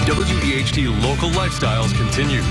WEHT Local Lifestyles continues.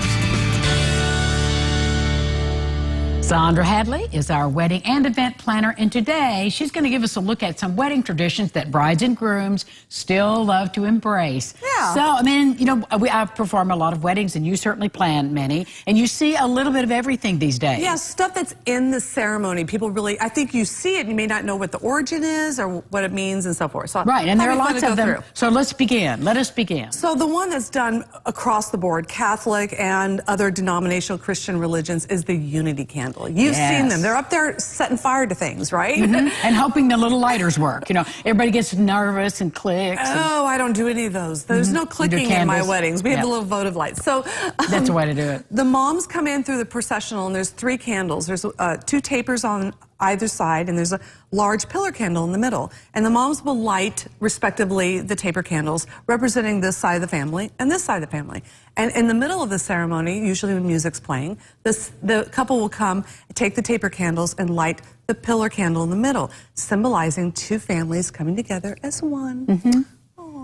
Saundra Hadley is our wedding and event planner, and today she's going to give us a look at some wedding traditions that brides and grooms still love to embrace. Yeah. So, I mean, you know, I perform a lot of weddings, and you certainly plan many, and you see a little bit of everything these days. Yeah, stuff that's in the ceremony. People really, I think you see it, and you may not know what the origin is or what it means and so forth. So right, and there are lots of them. So let's begin. Let us begin. So the one that's done across the board, Catholic and other denominational Christian religions, is the unity candle. You've seen them. They're up there setting fire to things, right? And hoping the little lighters work. You know, everybody gets nervous and clicks. Oh, I don't do any of those. There's no clicking in my weddings. We have the little votive lights. So that's the way to do it. The moms come in through the processional, and there's 3 candles. There's 2 tapers on either side, and there's a large pillar candle in the middle. And the moms will light, respectively, the taper candles, representing this side of the family and this side of the family. And in the middle of the ceremony, usually when music's playing, the couple will come, take the taper candles, and light the pillar candle in the middle, symbolizing 2 families coming together as one.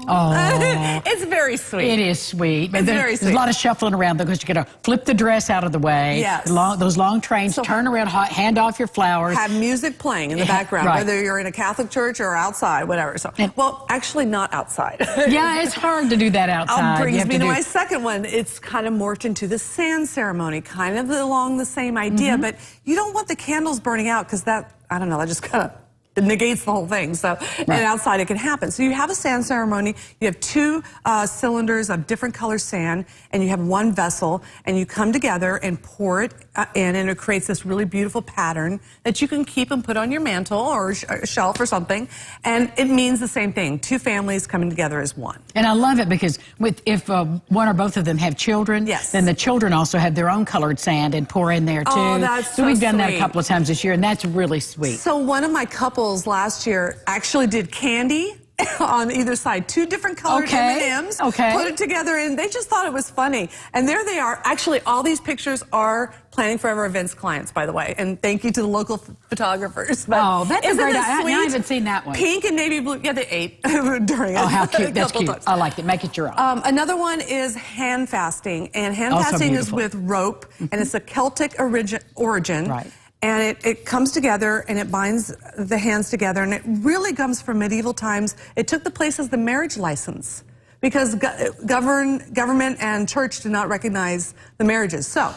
Oh, it's very sweet. It is sweet. It's very sweet. There's a lot of shuffling around because you got to flip the dress out of the way. Yes. Those long trains, so turn around, hand off your flowers. Have music playing in the background, whether you're in a Catholic church or outside, whatever. So, well, actually not outside. Yeah, it's hard to do that outside. Brings me to my second one. It's kind of morphed into the sand ceremony, kind of along the same idea, but you don't want the candles burning out because that, I don't know, that just kind of negates the whole thing. So, and outside it can happen. So you have a sand ceremony, you have 2 cylinders of different color sand, and you have 1 vessel, and you come together and pour it in, and it creates this really beautiful pattern that you can keep and put on your mantle or a shelf or something, and it means the same thing, 2 families coming together as one. And I love it because if one or both of them have children, then the children also have their own colored sand and pour in there too. Oh, that's so we've done sweet. that a couple of times this year, and that's really sweet. So one of my couples last year actually did candy on either side, 2 different colored M&Ms, put it together, and they just thought it was funny. And there they are. Actually, all these pictures are Planning Forever Events clients, by the way, and thank you to the local photographers. But oh, that's a great idea. I haven't seen that one. Pink and navy blue. Yeah, they ate during it. Oh, how cute. That's cute. I liked it. Make it your own. Another one is hand fasting, and hand fasting is with rope, and it's a Celtic origin. Right. And it comes together, and it binds the hands together, and it really comes from medieval times. It took the place as the marriage license because government and church did not recognize the marriages. So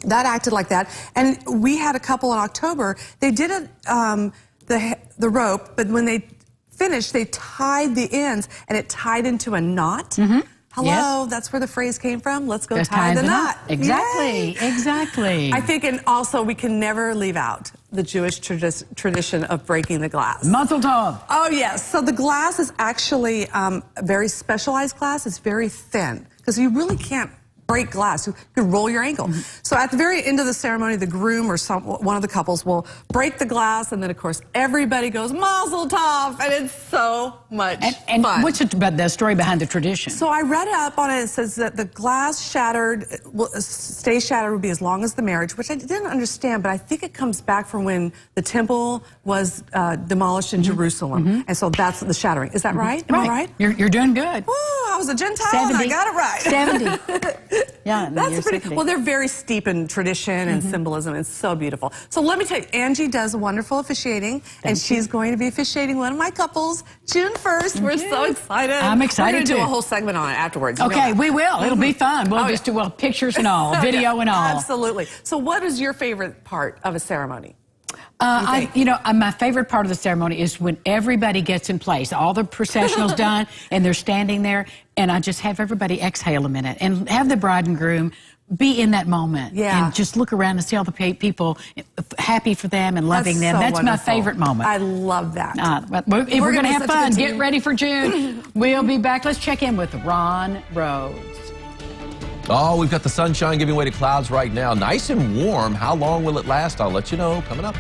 that acted like that. And we had a couple in October. They did the rope, but when they finished, they tied the ends, and it tied into a knot. Hello, that's where the phrase came from. Let's go tie the knot. Exactly, exactly. I think, and also we can never leave out the Jewish tradition of breaking the glass. Mazel tov. Oh, yes. So the glass is actually a very specialized glass. It's very thin because you really can't break glass. You could roll your ankle. So at the very end of the ceremony, the groom or one of the couples will break the glass, and then, of course, everybody goes, Mazel tov, and it's so much fun. What's the story behind the tradition? So I read up on it. It says that the glass shattered, stay shattered would be as long as the marriage, which I didn't understand, but I think it comes back from when the temple was demolished in Jerusalem, and so that's the shattering. Is that right? Am I right? You're doing good. Ooh, I was a Gentile, and I got it right. 70. Yeah, that's pretty. Well, they're very steep in tradition and symbolism. It's so beautiful. So let me tell you, Angie does wonderful officiating, and she's going to be officiating one of my couples June 1st. We're so excited. I'm excited We're going to too. do a whole segment on it afterwards. Okay, we will. It'll be fun. We'll just do pictures and all, video and all. Absolutely. So what is your favorite part of a ceremony? My favorite part of the ceremony is when everybody gets in place. All the processional's done, and they're standing there, and I just have everybody exhale a minute and have the bride and groom be in that moment. Yeah. And just look around and see all the people happy for them and loving them. That's my favorite moment. I love that. If we're going to have fun, get ready for June. We'll be back. Let's check in with Ron Rhodes. Oh, we've got the sunshine giving way to clouds right now. Nice and warm. How long will it last? I'll let you know coming up.